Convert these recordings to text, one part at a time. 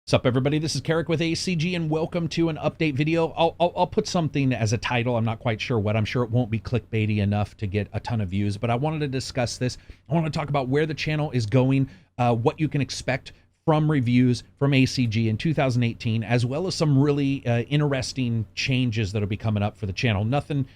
What's up, everybody? This is Karak with ACG, and welcome to an update video. I'll put something as a title. I'm not quite sure what. I'm sure it won't be clickbaity enough to get a ton of views, but I wanted to discuss this. I want to talk about where the channel is going, what you can expect from reviews from ACG in 2018, as well as some really interesting changes that'll be coming up for the channel. Nothing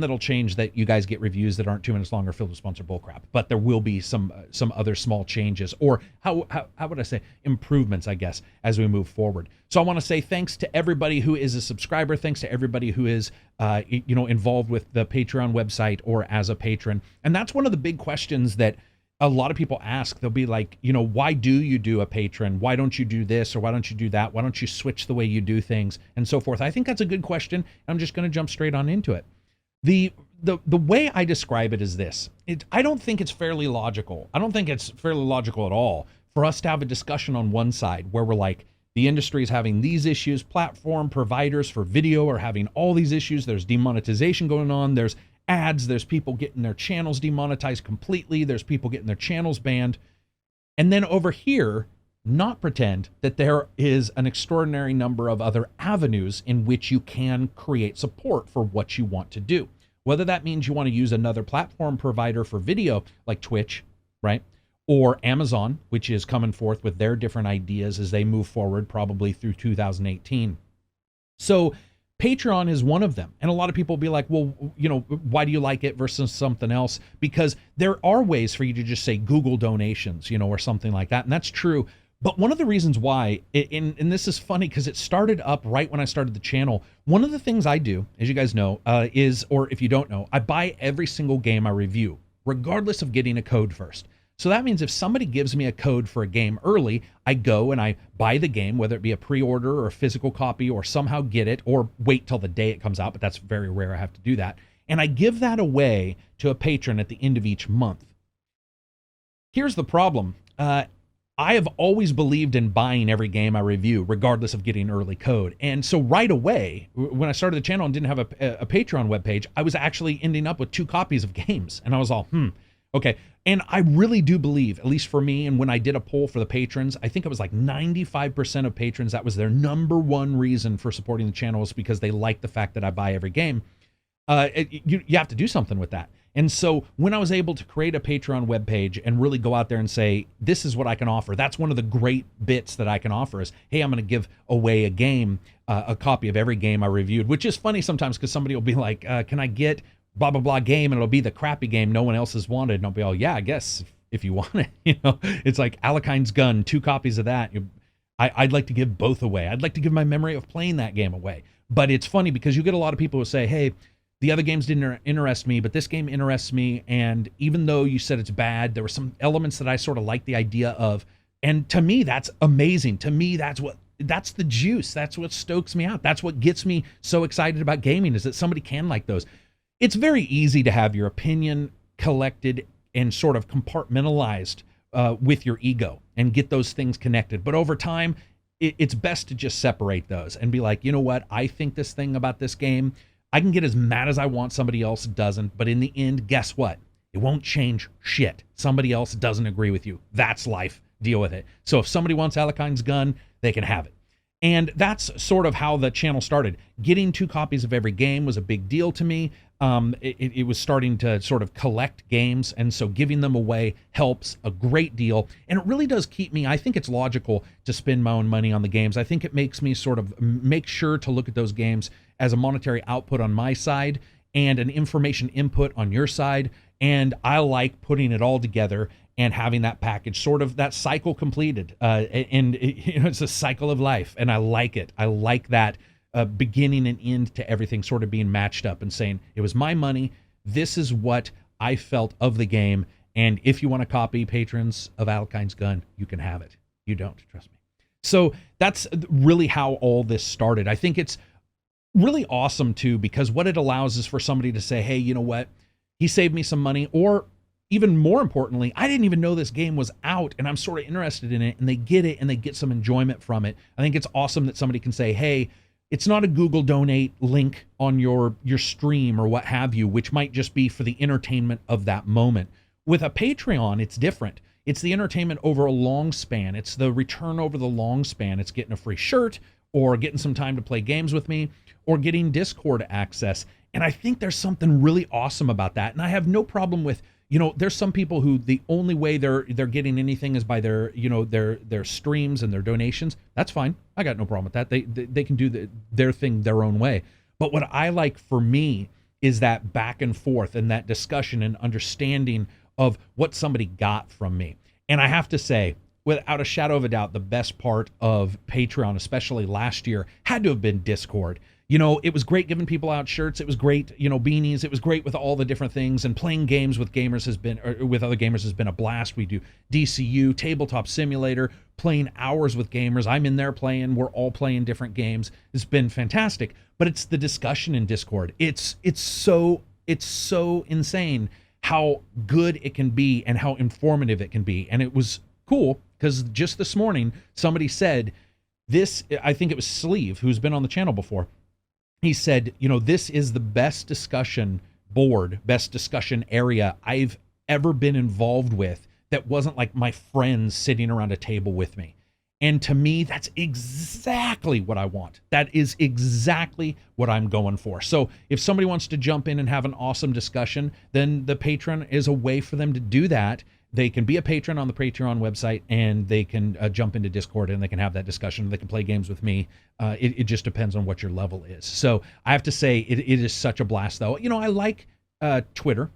that'll change that you guys get reviews that aren't 2 minutes long or filled with sponsored bullcrap, but there will be some other small changes, or how would I say, improvements, I guess, as we move forward. So I want to say thanks to everybody who is a subscriber, thanks to everybody who is involved with the Patreon website or as a patron. And that's one of the big questions that a lot of people ask. They'll be like, why do you do a patron? Why don't you do this, or why don't you do that? Why don't you switch the way you do things, and so forth? I think that's a good question. I'm just going to jump straight on into it. The way I describe it is this. I don't think it's fairly logical. I don't think it's fairly logical at all for us to have a discussion on one side where we're like, the industry is having these issues, platform providers for video are having all these issues, there's demonetization going on, there's ads, there's people getting their channels demonetized completely, there's people getting their channels banned, and then over here, not pretend that there is an extraordinary number of other avenues in which you can create support for what you want to do. Whether that means you want to use another platform provider for video like Twitch, right? Or Amazon, which is coming forth with their different ideas as they move forward, probably through 2018. So Patreon is one of them. And a lot of people will be like, well, why do you like it versus something else? Because there are ways for you to just say Google donations, or something like that. And that's true. But one of the reasons why, and this is funny because it started up right when I started the channel, one of the things I do, as you guys know, is, or if you don't know, I buy every single game I review, regardless of getting a code first. So that means if somebody gives me a code for a game early, I go and I buy the game, whether it be a pre-order or a physical copy, or somehow get it, or wait till the day it comes out, but that's very rare I have to do that. And I give that away to a patron at the end of each month. Here's the problem. I have always believed in buying every game I review, regardless of getting early code. And so right away, when I started the channel and didn't have a Patreon webpage, I was actually ending up with 2 copies of games. And I was all, okay. And I really do believe, at least for me, and when I did a poll for the patrons, I think it was like 95% of patrons, that was their #1 reason for supporting the channel, was because they like the fact that I buy every game. You have to do something with that. And so when I was able to create a Patreon webpage and really go out there and say, this is what I can offer, that's one of the great bits that I can offer is, hey, I'm going to give away a game, a copy of every game I reviewed, which is funny sometimes because somebody will be like, can I get blah, blah, blah game? And it'll be the crappy game no one else has wanted. And I'll be all, yeah, I guess if you want it, it's like Alekine's Gun, 2 copies of that. I'd like to give both away. I'd like to give my memory of playing that game away. But it's funny because you get a lot of people who say, hey, the other games didn't interest me, but this game interests me. And even though you said it's bad, there were some elements that I sort of like the idea of. And to me, that's amazing. To me, that's the juice. That's what stokes me out. That's what gets me so excited about gaming, is that somebody can like those. It's very easy to have your opinion collected and sort of compartmentalized with your ego and get those things connected. But over time, it's best to just separate those and be like, you know what? I think this thing about this game, I can get as mad as I want, somebody else doesn't, but in the end, guess what? It won't change shit. Somebody else doesn't agree with you. That's life. Deal with it. So if somebody wants Alekine's Gun, they can have it. And that's sort of how the channel started. Getting 2 copies of every game was a big deal to me. It was starting to sort of collect games, and so giving them away helps a great deal. And it really does keep me, I think it's logical to spend my own money on the games. I think it makes me sort of make sure to look at those games as a monetary output on my side and an information input on your side. And I like putting it all together and having that package, sort of that cycle completed. And it's a cycle of life, and I like it. I like that beginning and end to everything sort of being matched up and saying, it was my money. This is what I felt of the game. And if you want a copy, patrons of Alekine's Gun, you can have it. You don't, trust me. So that's really how all this started. I think it's really awesome too, because what it allows is for somebody to say, hey, you know what? He saved me some money, or even more importantly, I didn't even know this game was out and I'm sort of interested in it, and they get it and they get some enjoyment from it. I think it's awesome that somebody can say, hey, it's not a Google donate link on your stream or what have you, which might just be for the entertainment of that moment. With a Patreon, it's different. It's the entertainment over a long span. It's the return over the long span. It's getting a free shirt, or getting some time to play games with me, or getting Discord access. And I think there's something really awesome about that. And I have no problem with, there's some people who the only way they're getting anything is by their, their streams and their donations. That's fine. I got no problem with that. They can do their thing their own way. But what I like for me is that back and forth and that discussion and understanding of what somebody got from me. And I have to say, without a shadow of a doubt, the best part of Patreon, especially last year, had to have been Discord. It was great giving people out shirts. It was great, beanies. It was great with all the different things. And playing games with gamers with other gamers has been a blast. We do DCU, Tabletop Simulator, playing hours with gamers. I'm in there playing. We're all playing different games. It's been fantastic. But it's the discussion in Discord. It's so insane how good it can be and how informative it can be. And it was cool because just this morning somebody said this. I think it was Sleeve, who's been on the channel before. He said, this is the best discussion board, best discussion area I've ever been involved with that wasn't like my friends sitting around a table with me. And to me, that's exactly what I want. That is exactly what I'm going for. So if somebody wants to jump in and have an awesome discussion, then the Patreon is a way for them to do that. They can be a patron on the Patreon website, and they can jump into Discord, and they can have that discussion. They can play games with me. It just depends on what your level is. So I have to say, it is such a blast, though. I like Twitter,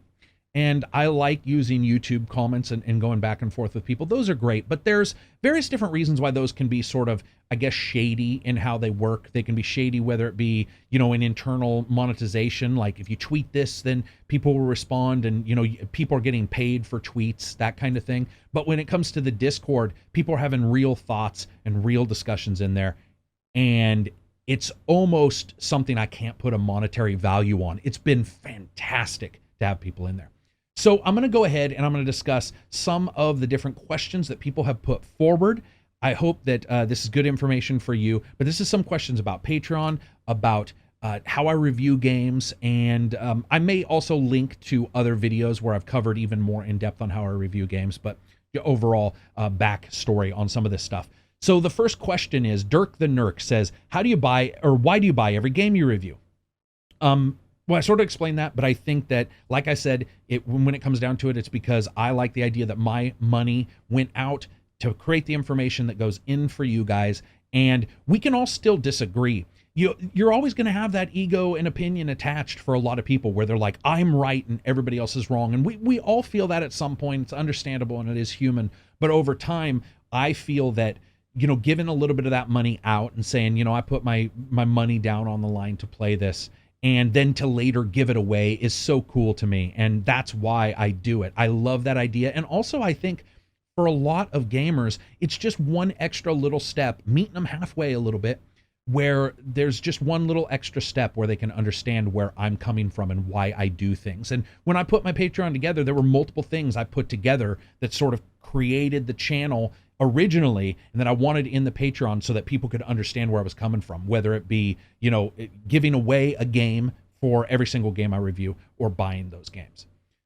and I like using YouTube comments and going back and forth with people. Those are great, but there's various different reasons why those can be sort of, I guess, shady in how they work. They can be shady, whether it be, an internal monetization, like if you tweet this, then people will respond, and, people are getting paid for tweets, that kind of thing. But when it comes to the Discord, people are having real thoughts and real discussions in there, and it's almost something I can't put a monetary value on. It's been fantastic to have people in there. So I'm going to go ahead and I'm going to discuss some of the different questions that people have put forward. I hope that this is good information for you, but this is some questions about Patreon, about how I review games, and I may also link to other videos where I've covered even more in depth on how I review games, but overall backstory on some of this stuff. So the first question is, Dirk the Nurk says, how do you buy, or why do you buy every game you review? Well, I sort of explained that, but I think that, like I said, when it comes down to it, it's because I like the idea that my money went out to create the information that goes in for you guys, and we can all still disagree. You're always going to have that ego and opinion attached for a lot of people where they're like, I'm right and everybody else is wrong. And we all feel that at some point. It's understandable and it is human. But over time, I feel that, giving a little bit of that money out and saying, I put my money down on the line to play this, and then to later give it away is so cool to me. And that's why I do it. I love that idea. And also, I think for a lot of gamers, it's just one extra little step, meeting them halfway a little bit, where there's just one little extra step where they can understand where I'm coming from and why I do things. And when I put my Patreon together, there were multiple things I put together that sort of created the channel originally, and that I wanted in the Patreon so that people could understand where I was coming from, whether it be, giving away a game for every single game I review or buying those games.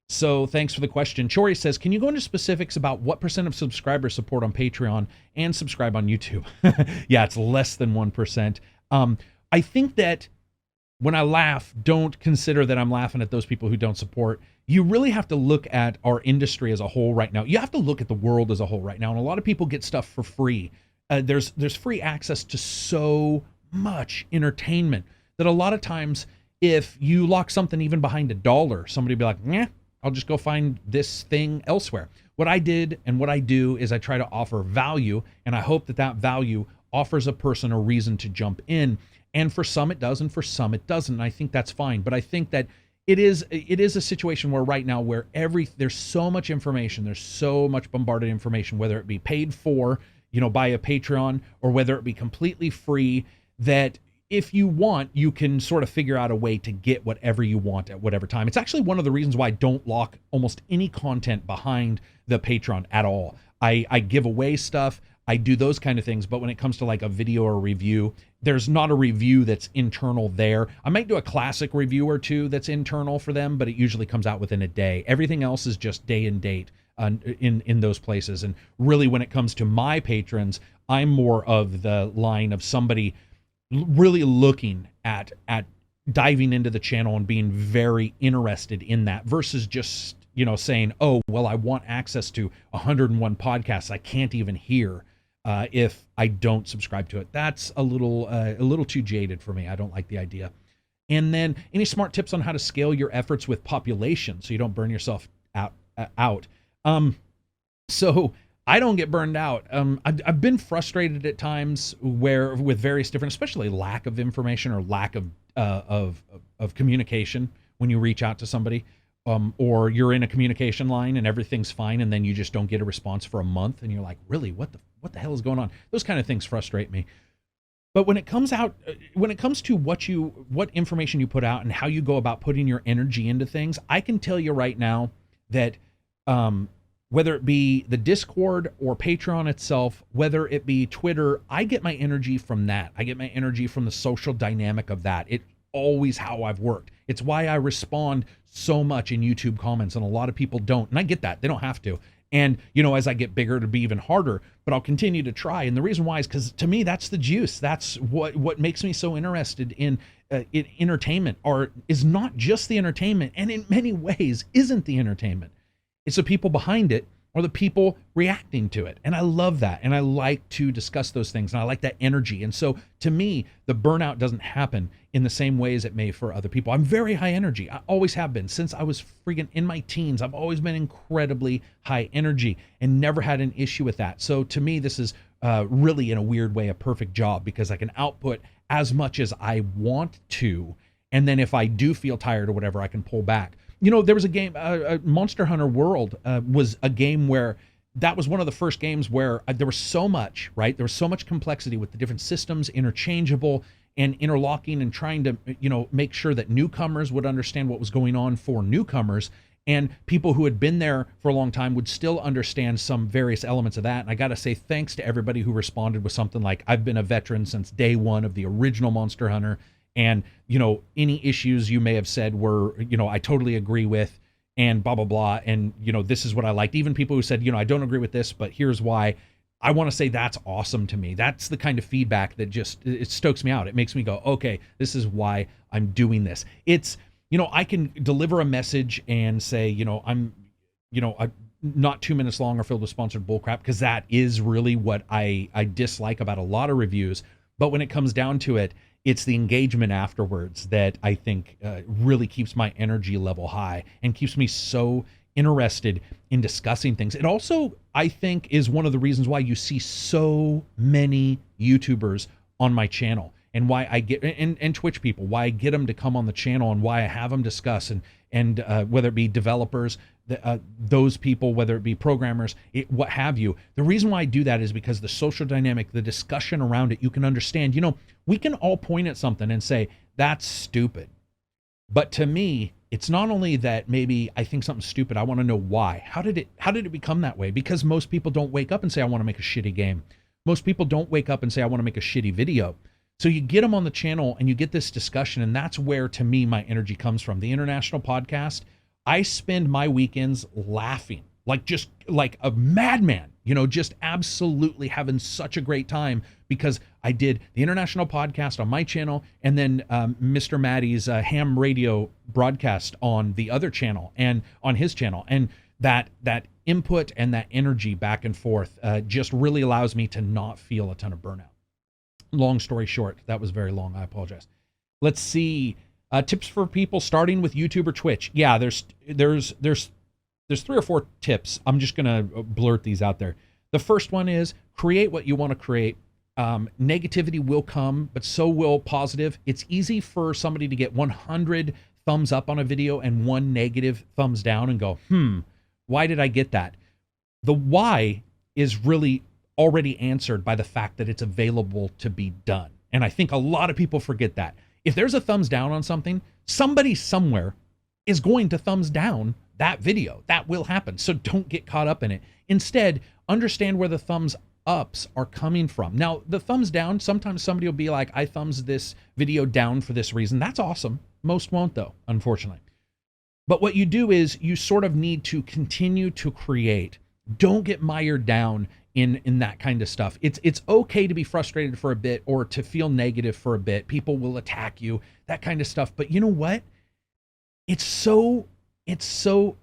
So thanks for the question. Chori says, can you go into specifics about what % of subscribers support on Patreon and subscribe on YouTube? Yeah, it's less than 1%. I think that when I laugh, don't consider that I'm laughing at those people who don't support. You really have to look at our industry as a whole right now. You have to look at the world as a whole right now. And a lot of people get stuff for free. There's free access to so much entertainment that a lot of times, if you lock something even behind $1, somebody will be like, yeah, I'll just go find this thing elsewhere. What I did and what I do is I try to offer value, and I hope that that value offers a person a reason to jump in. And for some it does, and for some it doesn't. And I think that's fine. But I think that it is a situation where right now where there's so much information, there's so much bombarded information, whether it be paid for, by a Patreon, or whether it be completely free, that if you want, you can sort of figure out a way to get whatever you want at whatever time. It's actually one of the reasons why I don't lock almost any content behind the Patreon at all. I give away stuff, I do those kind of things, but when it comes to like a video or review, there's not a review that's internal there. I might do a classic review or two that's internal for them, but it usually comes out within a day. Everything else is just day and date. in those places. And really, when it comes to my patrons, I'm more of the line of somebody really looking at diving into the channel and being very interested in that versus just, saying, oh, well, I want access to 101 podcasts I can't even hear if I don't subscribe to it. That's a little too jaded for me. I don't like the idea. And then any smart tips on how to scale your efforts with population so you don't burn yourself out. So I don't get burned out. I've been frustrated at times with various different, especially lack of information or lack of communication when you reach out to somebody, or you're in a communication line and everything's fine, and then you just don't get a response for a month, and you're like, really, what the hell is going on? Those kind of things frustrate me. But when it comes to what information you put out and how you go about putting your energy into things, I can tell you right now that whether it be the Discord or Patreon itself, whether it be Twitter, I get my energy from that. I get my energy from the social dynamic of that. It's always how I've worked. It's why I respond so much in YouTube comments, and a lot of people don't. And I get that. They don't have to. And, as I get bigger, it'll be even harder, but I'll continue to try. And the reason why is because, to me, that's the juice. That's what makes me so interested in entertainment, or is not just the entertainment, and in many ways isn't the entertainment. It's the people behind it, or the people reacting to it. And I love that. And I like to discuss those things. And I like that energy. And so to me, the burnout doesn't happen in the same way as it may for other people. I'm very high energy. I always have been. Since I was freaking in my teens, I've always been incredibly high energy and never had an issue with that. So to me, this is really, in a weird way, a perfect job, because I can output as much as I want to. And then if I do feel tired or whatever, I can pull back. There was a game, Monster Hunter World was a game where that was one of the first games where there was so much, right? There was so much complexity with the different systems, interchangeable and interlocking, and trying to, make sure that newcomers would understand what was going on for newcomers, and people who had been there for a long time would still understand some various elements of that. And I got to say thanks to everybody who responded with something like, I've been a veteran since day one of the original Monster Hunter. And, any issues you may have said were, I totally agree with, and blah, blah, blah. And, this is what I liked. Even people who said, I don't agree with this, but here's why. I want to say that's awesome to me. That's the kind of feedback that it stokes me out. It makes me go, okay, this is why I'm doing this. It's, I can deliver a message and say, I'm, not 2 minutes long or filled with sponsored bullcrap, because that is really what I dislike about a lot of reviews. But when it comes down to it, it's the engagement afterwards that I think really keeps my energy level high and keeps me so interested in discussing things. It also, I think, is one of the reasons why you see so many YouTubers on my channel, and why I get, and Twitch people, why I get them to come on the channel, and why I have them discuss, and whether it be developers, those people, whether it be programmers, what have you. The reason why I do that is because the social dynamic, the discussion around it, you can understand. We can all point at something and say, that's stupid. But to me, it's not only that maybe I think something's stupid, I want to know why. How did it become that way? Because most people don't wake up and say, I want to make a shitty game. Most people don't wake up and say, I want to make a shitty video. So you get them on the channel and you get this discussion, and that's where, to me, my energy comes from. The International Podcast, I spend my weekends laughing, just like a madman, just absolutely having such a great time, because I did the International Podcast on my channel, and then Mr. Maddie's ham radio broadcast on the other channel and on his channel. And that input and that energy back and forth just really allows me to not feel a ton of burnout. Long story short, that was very long. I apologize. Let's see. Tips for people starting with YouTube or Twitch. Yeah, there's 3 or 4 tips. I'm just gonna blurt these out there. The first one is create what you want to create. Negativity will come, but so will positive. It's easy for somebody to get 100 thumbs up on a video and 1 negative thumbs down and go, why did I get that? The why is really already answered by the fact that it's available to be done. And I think a lot of people forget that. If there's a thumbs down on something, somebody somewhere is going to thumbs down that video. That will happen. So don't get caught up in it. Instead, understand where the thumbs ups are coming from. Now, the thumbs down, sometimes somebody will be like, I thumbs this video down for this reason. That's awesome. Most won't, though, unfortunately. But what you do is you sort of need to continue to create. Don't get mired down in that kind of stuff. It's okay to be frustrated for a bit or to feel negative for a bit. People will attack you, that kind of stuff. But you know what? It's so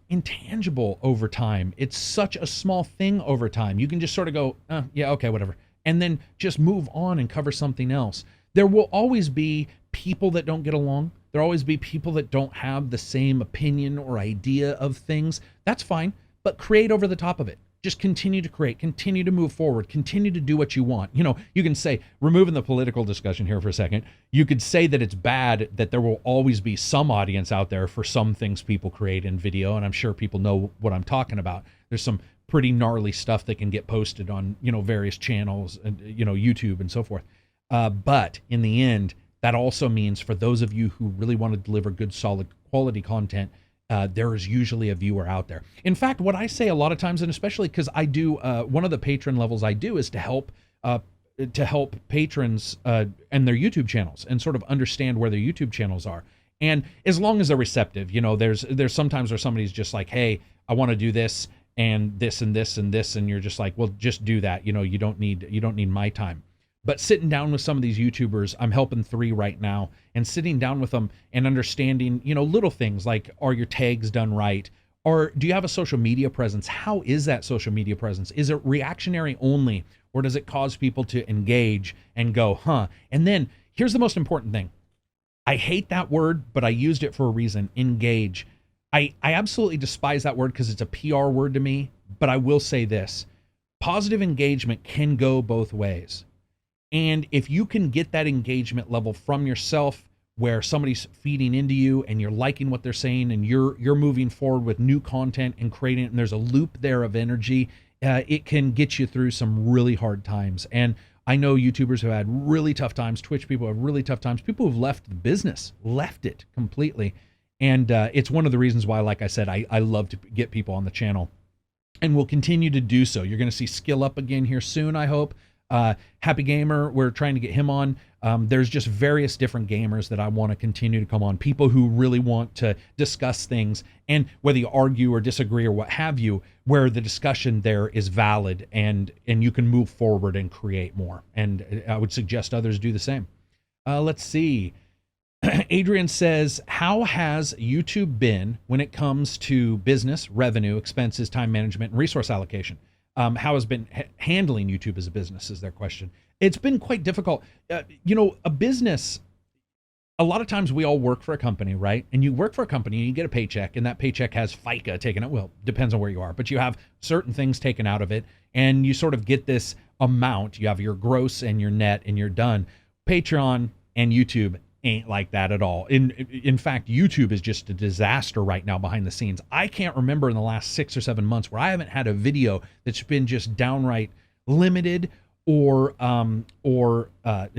intangible over time. It's such a small thing over time. You can just sort of go, yeah, okay, whatever. And then just move on and cover something else. There will always be people that don't get along. There'll always be people that don't have the same opinion or idea of things. That's fine, but create over the top of it. Just continue to create, continue to move forward, continue to do what you want. You know, you can say, removing the political discussion here for a second, you could say that it's bad that there will always be some audience out there for some things people create in video, and I'm sure people know what I'm talking about. There's some pretty gnarly stuff that can get posted on, you know, various channels and, you know, YouTube and so forth. But in the end, that also means for those of you who really want to deliver good, solid quality content, there is usually a viewer out there. In fact, what I say a lot of times, and especially because I do, one of the patron levels I do is to help patrons and their YouTube channels and sort of understand where their YouTube channels are. And as long as they're receptive, you know, there's sometimes where somebody's just like, hey, I want to do this and this and this and this, and you're just like, well, just do that. You know, you don't need my time. But sitting down with some of these YouTubers, I'm helping 3 right now, and sitting down with them and understanding, you know, little things like, are your tags done right? Or do you have a social media presence? How is that social media presence? Is it reactionary only, or does it cause people to engage and go, huh? And then here's the most important thing. I hate that word, but I used it for a reason, engage. I absolutely despise that word because it's a PR word to me, but I will say this. Positive engagement can go both ways. And if you can get that engagement level from yourself where somebody's feeding into you and you're liking what they're saying and you're moving forward with new content and creating it, and there's a loop there of energy, it can get you through some really hard times. And I know YouTubers who had really tough times, Twitch people have really tough times, people who've left the business, left it completely. And it's one of the reasons why, like I said, I love to get people on the channel, and we'll continue to do so. You're going to see Skill Up again here soon, I hope. Happy Gamer, we're trying to get him on. There's just various different gamers that I want to continue to come on, people who really want to discuss things, and whether you argue or disagree or what have you, where the discussion there is valid and you can move forward and create more. And I would suggest others do the same. Let's see. Adrian says, how has YouTube been when it comes to business, revenue, expenses, time management, and resource allocation? How has been handling YouTube as a business is their question. It's been quite difficult. You know, a business, a lot of times we all work for a company, right? And you work for a company and you get a paycheck, and that paycheck has FICA taken out. Well, depends on where you are, but you have certain things taken out of it, and you sort of get this amount. You have your gross and your net, and you're done. Patreon and YouTube ain't like that at all. In fact, YouTube is just a disaster right now behind the scenes. I can't remember in the last 6 or 7 months where I haven't had a video that's been just downright limited or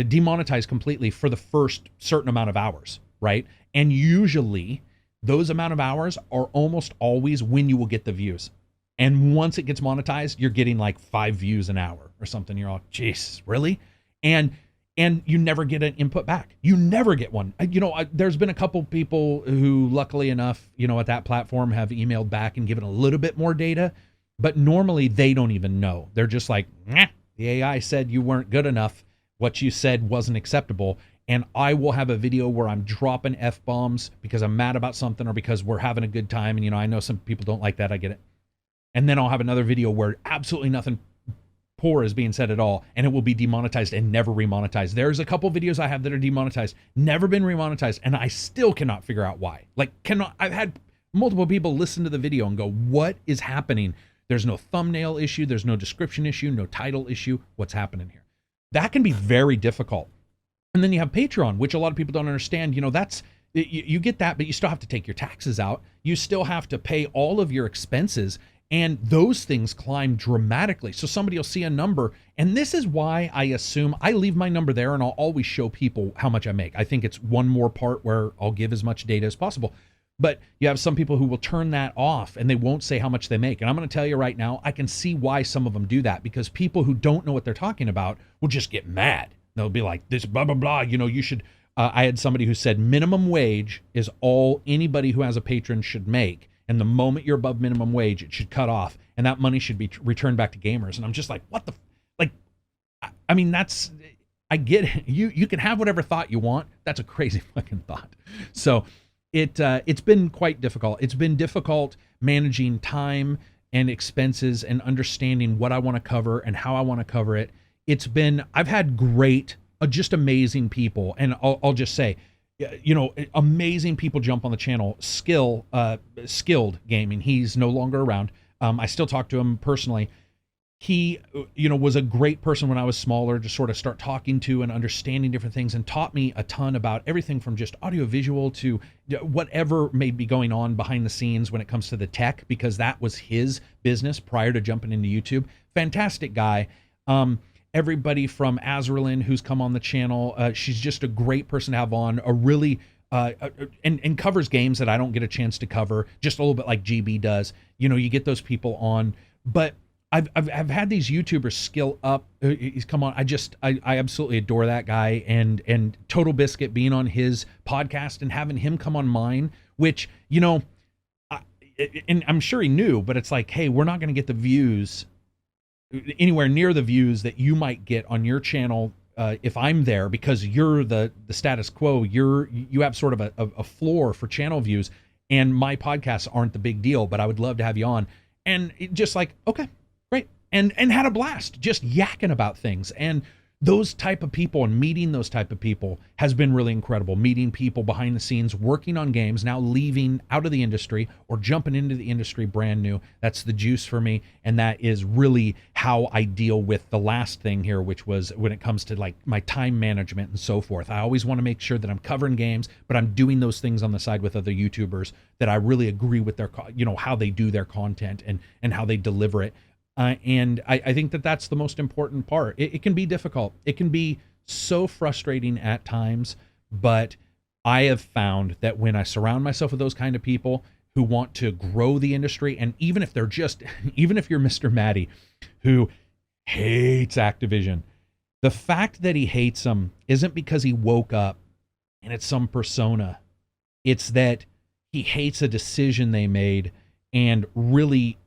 demonetized completely for the first certain amount of hours, right? And usually those amount of hours are almost always when you will get the views. And once it gets monetized, you're getting like 5 views an hour or something. You're like, jeez, really? And you never get an input back. You never get one. You know, there's been a couple people who, luckily enough, you know, at that platform have emailed back and given a little bit more data, but normally they don't even know. They're just like, nah, the AI said you weren't good enough. What you said wasn't acceptable. And I will have a video where I'm dropping F-bombs because I'm mad about something or because we're having a good time. And, you know, I know some people don't like that. I get it. And then I'll have another video where absolutely nothing poor is being said at all, and it will be demonetized and never remonetized. There's a couple videos I have that are demonetized, never been remonetized, and I still cannot figure out why. Like, I've had multiple people listen to the video and go, what is happening? There's no thumbnail issue, there's no description issue, no title issue. What's happening here? That can be very difficult. And then you have Patreon, which a lot of people don't understand. You know, that's, you get that, but you still have to take your taxes out. You still have to pay all of your expenses. And those things climb dramatically. So somebody will see a number, and this is why I assume I leave my number there, and I'll always show people how much I make. I think it's one more part where I'll give as much data as possible. But you have some people who will turn that off and they won't say how much they make. And I'm going to tell you right now, I can see why some of them do that, because people who don't know what they're talking about will just get mad. They'll be like, this blah, blah, blah, you know, you should I had somebody who said minimum wage is all anybody who has a patron should make. And the moment you're above minimum wage, it should cut off. And that money should be returned back to gamers. And I'm just like, what the, like, I mean, that's, I get it. You can have whatever thought you want. That's a crazy fucking thought. So it's been quite difficult. It's been difficult managing time and expenses and understanding what I want to cover and how I want to cover it. I've had great, just amazing people. And I'll just say, you know, amazing people jump on the channel. Skilled Gaming. He's no longer around. I still talk to him personally. He, you know, was a great person when I was smaller to sort of start talking to and understanding different things, and taught me a ton about everything from just audiovisual to whatever may be going on behind the scenes when it comes to the tech, because that was his business prior to jumping into YouTube. Fantastic guy. Everybody from Azraelin who's come on the channel, she's just a great person to have on, a really and covers games that I don't get a chance to cover, just a little bit like GB does. You know, you get those people on, but I've had these YouTubers skill up. He's come on. I absolutely adore that guy, and Total Biscuit being on his podcast and having him come on mine, which, you know, and I'm sure he knew, but it's like, hey, we're not going to get the views anywhere near the views that you might get on your channel if I'm there, because you're the status quo. You have sort of a floor for channel views, and my podcasts aren't the big deal, but I would love to have you on. And it just like, okay, great. And had a blast just yakking about things. And those type of people and meeting those type of people has been really incredible. Meeting people behind the scenes, working on games, now leaving out of the industry or jumping into the industry brand new. That's the juice for me. And that is really how I deal with the last thing here, which was when it comes to like my time management and so forth. I always want to make sure that I'm covering games, but I'm doing those things on the side with other YouTubers that I really agree with their, you know, how they do their content and how they deliver it. And I think that that's the most important part. It can be difficult. It can be so frustrating at times, but I have found that when I surround myself with those kind of people who want to grow the industry, and even if they're just, even if you're Mr. Maddie who hates Activision, the fact that he hates them isn't because he woke up and it's some persona. It's that he hates a decision they made, and really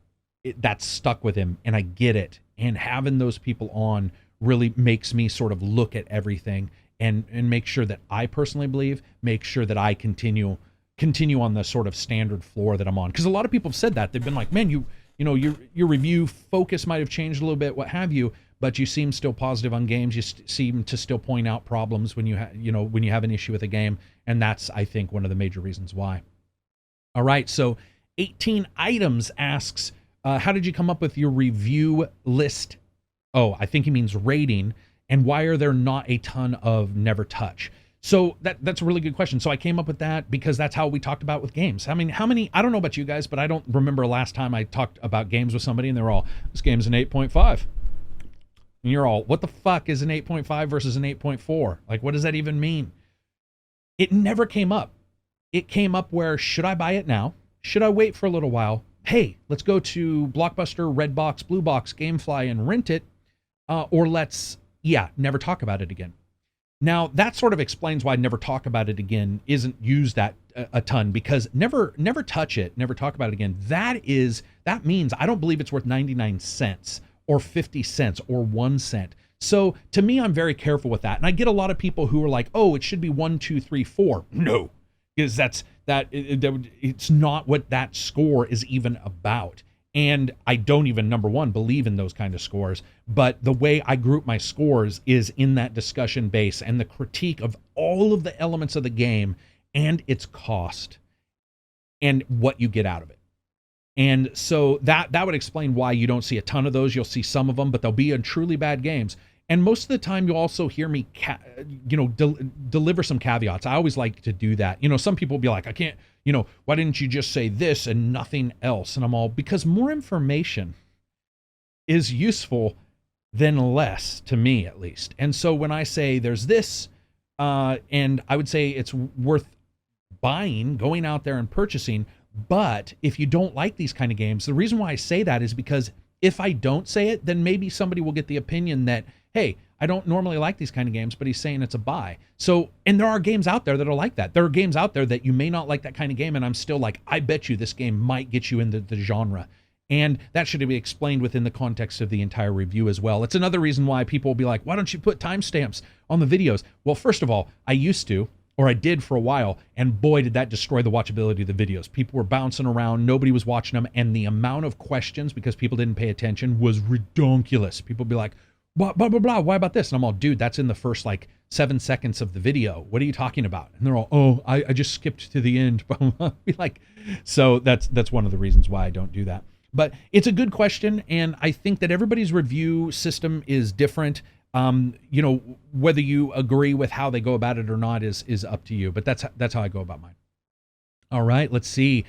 that's stuck with him, and I get it. And having those people on really makes me sort of look at everything and make sure that I personally believe, make sure that I continue on the sort of standard floor that I'm on. Because a lot of people have said that. They've been like, man, you know, your review focus might have changed a little bit, what have you, but you seem still positive on games. You seem to still point out problems when you have an issue with a game, and that's, I think, one of the major reasons why. All right, so 18 Items asks, how did you come up with your review list? Oh, I think he means rating. And why are there not a ton of Never Touch? So that's a really good question. So I came up with that because that's how we talked about with games. I mean, how many, I don't know about you guys, but I don't remember last time I talked about games with somebody and they're all, this game's an 8.5. And you're all, what the fuck is an 8.5 versus an 8.4? Like, what does that even mean? It never came up. It came up where, should I buy it now? Should I wait for a little while? Hey, let's go to Blockbuster, Redbox, Blue Box, Gamefly, and rent it. Or let's, never talk about it again. Now, that sort of explains why Never Talk About It Again isn't used that a ton, because never touch it, never talk about it again. That means I don't believe it's worth 99 cents or 50 cents or 1 cent. So to me, I'm very careful with that. And I get a lot of people who are like, oh, it should be 1, 2, 3, 4. No, because it's not what that score is even about. And I don't even, number one, believe in those kind of scores. But the way I group my scores is in that discussion base and the critique of all of the elements of the game and its cost and what you get out of it. And so that would explain why you don't see a ton of those. You'll see some of them, but they'll be in truly bad games. And most of the time, you'll also hear me, deliver some caveats. I always like to do that. Some people will be like, I can't, why didn't you just say this and nothing else? And I'm all, because more information is useful than less, to me at least. And so when I say there's this, and I would say it's worth buying, going out there and purchasing. But if you don't like these kind of games, the reason why I say that is because if I don't say it, then maybe somebody will get the opinion that, hey, I don't normally like these kind of games, but he's saying it's a buy. So, and there are games out there that are like that. There are games out there that you may not like that kind of game, and I'm still like, I bet you this game might get you into the genre. And that should be explained within the context of the entire review as well. It's another reason why people will be like, why don't you put timestamps on the videos? Well, first of all, I used to, or I did for a while, and boy, did that destroy the watchability of the videos. People were bouncing around, nobody was watching them, and the amount of questions, because people didn't pay attention, was ridiculous. People would be like, blah, blah, blah, blah, why about this? And I'm all, dude, that's in the first like 7 seconds of the video. What are you talking about? And they're all, oh, I just skipped to the end. Be like, so that's one of the reasons why I don't do that. But it's a good question, and I think that everybody's review system is different. You know, whether you agree with how they go about it or not is up to you, but that's how I go about mine. All right, let's see.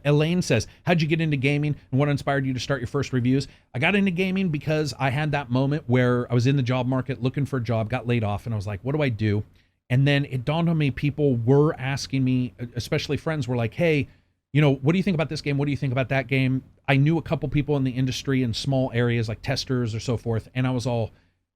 Elaine says, how'd you get into gaming and what inspired you to start your first reviews? I got into gaming because I had that moment where I was in the job market looking for a job, got laid off, and I was like, what do I do? And then it dawned on me, people were asking me, especially friends were like, hey, you know, what do you think about this game? What do you think about that game? I knew a couple people in the industry in small areas like testers or so forth. And I was all,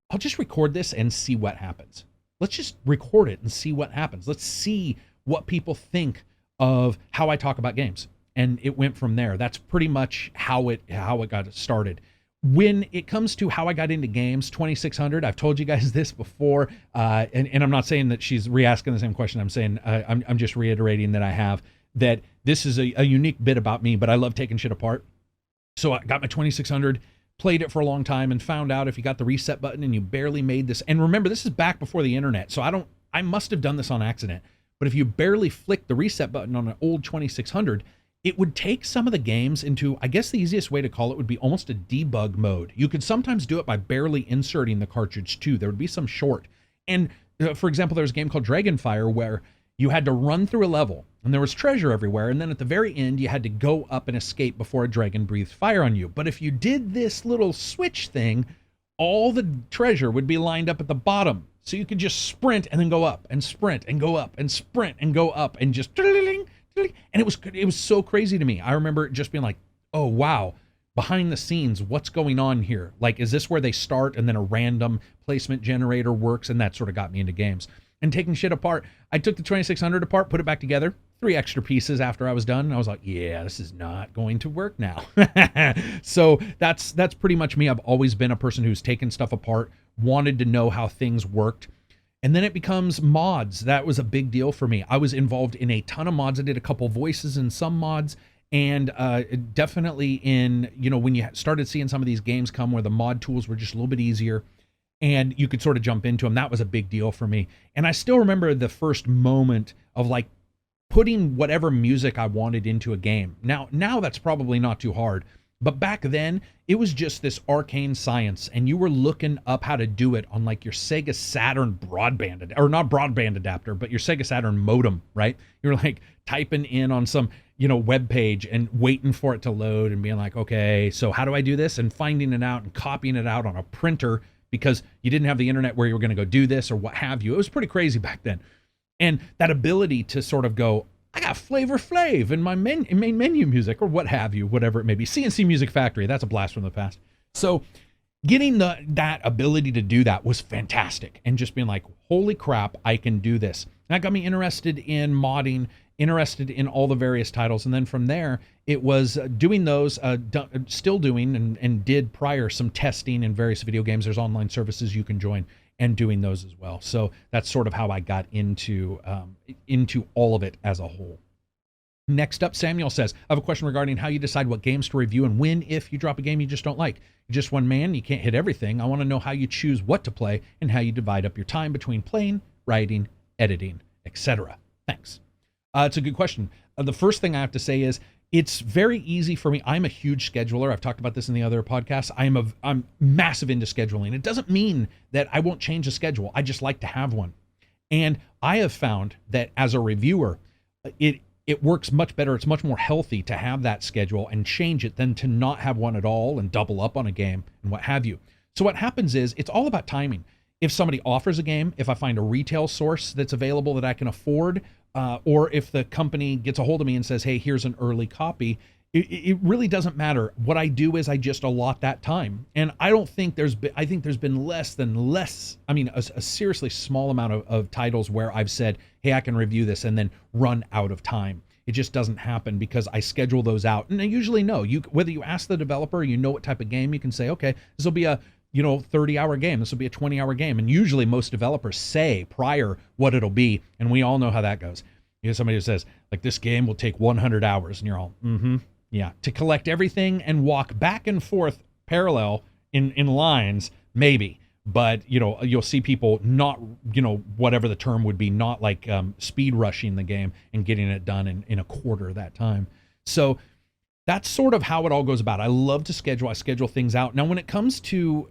I'll just record this and see what happens. Let's just record it and see what happens. Let's see what people think of how I talk about games. And it went from there. That's pretty much how it got started. When it comes to how I got into games, 2600, I've told you guys this before, and I'm not saying that she's re-asking the same question. I'm saying I'm just reiterating that I have, that this is a unique bit about me, but I love taking shit apart. So I got my 2600, played it for a long time, and found out if you got the reset button and you barely made this, and remember, this is back before the internet, so I must have done this on accident, but if you barely flicked the reset button on an old 2600, it would take some of the games into, I guess the easiest way to call it would be almost a debug mode. You could sometimes do it by barely inserting the cartridge too. There would be some short. And for example, there's a game called Dragonfire where you had to run through a level and there was treasure everywhere. And then at the very end, you had to go up and escape before a dragon breathed fire on you. But if you did this little switch thing, all the treasure would be lined up at the bottom. So you could just sprint and then go up and sprint and go up and sprint and go up and just, and it was so crazy to me. I remember just being like, oh, wow, behind the scenes, what's going on here? Like, is this where they start and then a random placement generator works? And that sort of got me into games. And taking shit apart, I took the 2600 apart, put it back together, 3 extra pieces after I was done. And I was like, yeah, this is not going to work now. So that's pretty much me. I've always been a person who's taken stuff apart, wanted to know how things worked. And then it becomes mods. That was a big deal for me. I was involved in a ton of mods. I did a couple voices in some mods, and definitely in, you know, when you started seeing some of these games come where the mod tools were just a little bit easier and you could sort of jump into them, that was a big deal for me. And I still remember the first moment of like putting whatever music I wanted into a game. Now that's probably not too hard. But back then, it was just this arcane science, and you were looking up how to do it on like your Sega Saturn broadband, or not broadband adapter, but your Sega Saturn modem, right? You're like typing in on some, you know, web page and waiting for it to load and being like, okay, so how do I do this? And finding it out and copying it out on a printer because you didn't have the internet where you were going to go do this or what have you. It was pretty crazy back then. And that ability to sort of go, I got Flavor Flav in my main menu music or what have you, whatever it may be. CNC Music Factory, that's a blast from the past. So getting that ability to do that was fantastic. And just being like, holy crap, I can do this. And that got me interested in modding, interested in all the various titles. And then from there, it was doing those, still doing and did prior some testing in various video games. There's online services you can join and doing those as well. So that's sort of how I got into all of it as a whole. Next up, Samuel says, I have a question regarding how you decide what games to review and when, if you drop a game you just don't like. You're just one man, you can't hit everything. I want to know how you choose what to play and how you divide up your time between playing, writing, editing, etc. Thanks. It's a good question. The first thing I have to say is, it's very easy for me. I'm a huge scheduler. I've talked about this in the other podcasts. I'm massive into scheduling. It doesn't mean that I won't change a schedule. I just like to have one. And I have found that as a reviewer, it works much better. It's much more healthy to have that schedule and change it than to not have one at all and double up on a game and what have you. So what happens is it's all about timing. If somebody offers a game, if I find a retail source that's available that I can afford, or if the company gets a hold of me and says, hey, here's an early copy, it really doesn't matter. What I do is I just allot that time. And I don't think I think there's been I mean, a seriously small amount of titles where I've said, hey, I can review this and then run out of time. It just doesn't happen because I schedule those out. And I usually know, whether you ask the developer, you know what type of game, you can say, okay, this will be a 30-hour game. This will be a 20-hour game. And usually most developers say prior what it'll be. And we all know how that goes. You know, somebody who says, like, this game will take 100 hours. And you're all, yeah. To collect everything and walk back and forth parallel in lines, maybe. But, you'll see people not, whatever the term would be, not like speed rushing the game and getting it done in a quarter of that time. So that's sort of how it all goes about. I love to schedule. I schedule things out. Now, when it comes to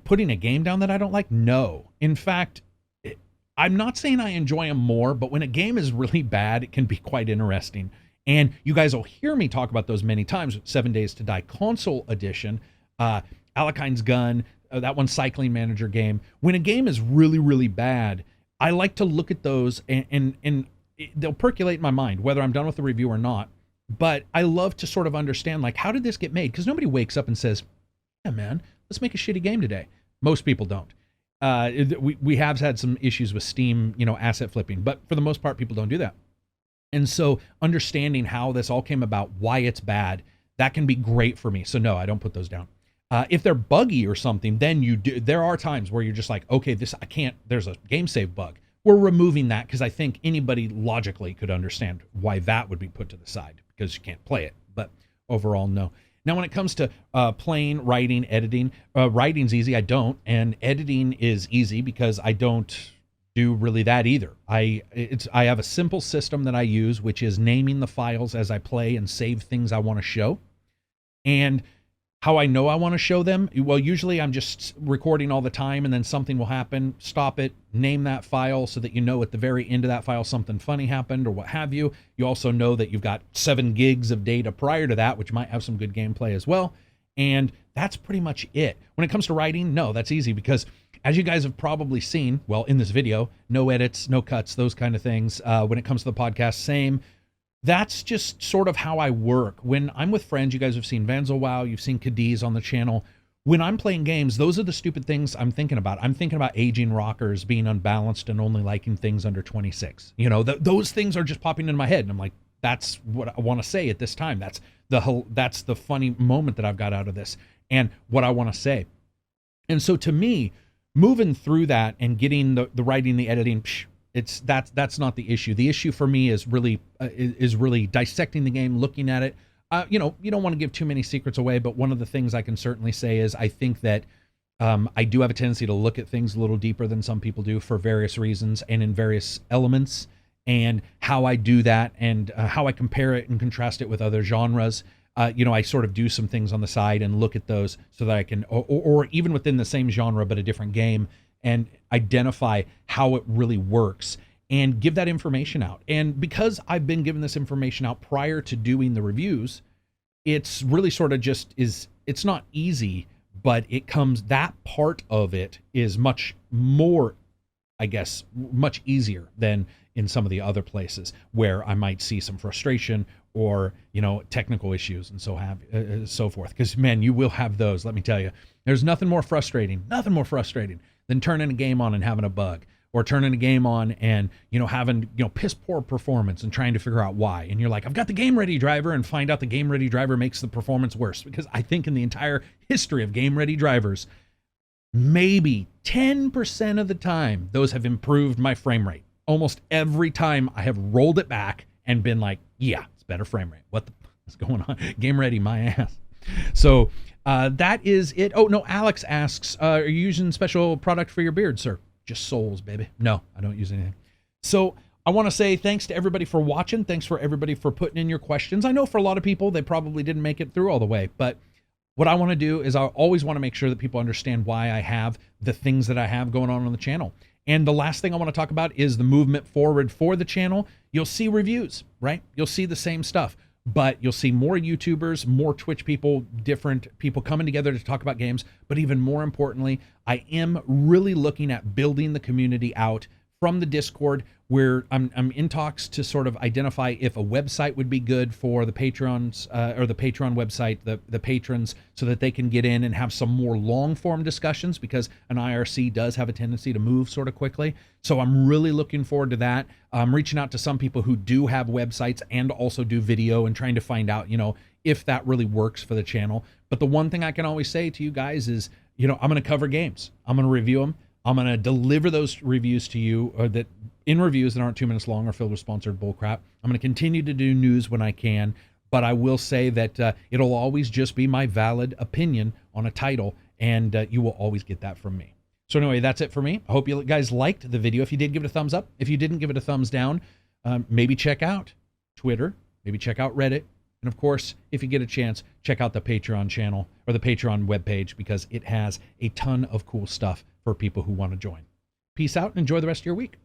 putting a game down that I don't like, no. In fact, I'm not saying I enjoy them more, but when a game is really bad, it can be quite interesting. And you guys will hear me talk about those many times. 7 Days to Die Console Edition, Alekine's Gun, that one Cycling Manager game. When a game is really, really bad, I like to look at those and they'll percolate in my mind, whether I'm done with the review or not. But I love to sort of understand, like, how did this get made? Because nobody wakes up and says, yeah, man, let's make a shitty game today. Most people don't. We have had some issues with Steam, asset flipping, but for the most part, people don't do that. And so understanding how this all came about, why it's bad, that can be great for me. So no, I don't put those down. If they're buggy or something, then you do. There are times where you're just like, okay, there's a game save bug. We're removing that because I think anybody logically could understand why that would be put to the side because you can't play it. But overall, no. Now, when it comes to playing, writing, editing, writing's easy. I don't. And editing is easy because I don't do really that either. I have a simple system that I use, which is naming the files as I play and save things I want to show. And how I know I want to show them, well, usually I'm just recording all the time and then something will happen, stop it, name that file so that you know at the very end of that file something funny happened or what have you. You also know that you've got 7 gigs of data prior to that, which might have some good gameplay as well. And that's pretty much it. When it comes to writing, no, that's easy because as you guys have probably seen, well, in this video, no edits, no cuts, those kind of things. When it comes to the podcast, same. That's just sort of how I work. When I'm with friends, you guys have seen Vanzelwow, you've seen Cadiz on the channel. When I'm playing games, those are the stupid things I'm thinking about. I'm thinking about aging rockers, being unbalanced, and only liking things under 26. Those things are just popping into my head. And I'm like, that's what I want to say at this time. That's the funny moment that I've got out of this and what I want to say. And so to me, moving through that and getting the writing, the editing, that's not the issue. The issue for me is really dissecting the game, looking at it. You don't want to give too many secrets away, but one of the things I can certainly say is I think that I do have a tendency to look at things a little deeper than some people do for various reasons and in various elements, and how I do that and how I compare it and contrast it with other genres. I sort of do some things on the side and look at those so that I can, or even within the same genre but a different game, and identify how it really works and give that information out. And because I've been given this information out prior to doing the reviews, it's really sort of it's not easy, but that part of it is much more, I guess, much easier than in some of the other places where I might see some frustration or, technical issues and so forth. Because, man, you will have those, let me tell you. There's nothing more frustrating than turning a game on and having a bug, or turning a game on and, having, piss poor performance and trying to figure out why. And you're like, I've got the Game Ready driver, and find out the Game Ready driver makes the performance worse. Because I think in the entire history of Game Ready drivers, maybe 10% of the time, those have improved my frame rate. Almost every time I have rolled it back and been like, yeah, it's better frame rate. What the is going on? Game Ready, my ass. So that is it. Oh, no, Alex asks, are you using special product for your beard, sir? Just Souls, baby. No, I don't use anything. So I want to say thanks to everybody for watching. Thanks for everybody for putting in your questions. I know for a lot of people, they probably didn't make it through all the way, but what I want to do is I always want to make sure that people understand why I have the things that I have going on the channel. And the last thing I want to talk about is the movement forward for the channel. You'll see reviews, right? You'll see the same stuff, but you'll see more YouTubers, more Twitch people, different people coming together to talk about games. But even more importantly, I am really looking at building the community out from the Discord. I'm in talks to sort of identify if a website would be good for the patrons, or the Patreon website, the patrons, so that they can get in and have some more long form discussions, because an IRC does have a tendency to move sort of quickly. So I'm really looking forward to that. I'm reaching out to some people who do have websites and also do video, and trying to find out, if that really works for the channel. But the one thing I can always say to you guys is, I'm going to cover games. I'm going to review them. I'm going to deliver those reviews to you, or that in reviews that aren't 2 minutes long or filled with sponsored bullcrap. I'm going to continue to do news when I can, but I will say that it'll always just be my valid opinion on a title, and you will always get that from me. So anyway, that's it for me. I hope you guys liked the video. If you did, give it a thumbs up. If you didn't, give it a thumbs down. Maybe check out Twitter. Maybe check out Reddit. And of course, if you get a chance, check out the Patreon channel or the Patreon webpage, because it has a ton of cool stuff for people who want to join. Peace out and enjoy the rest of your week.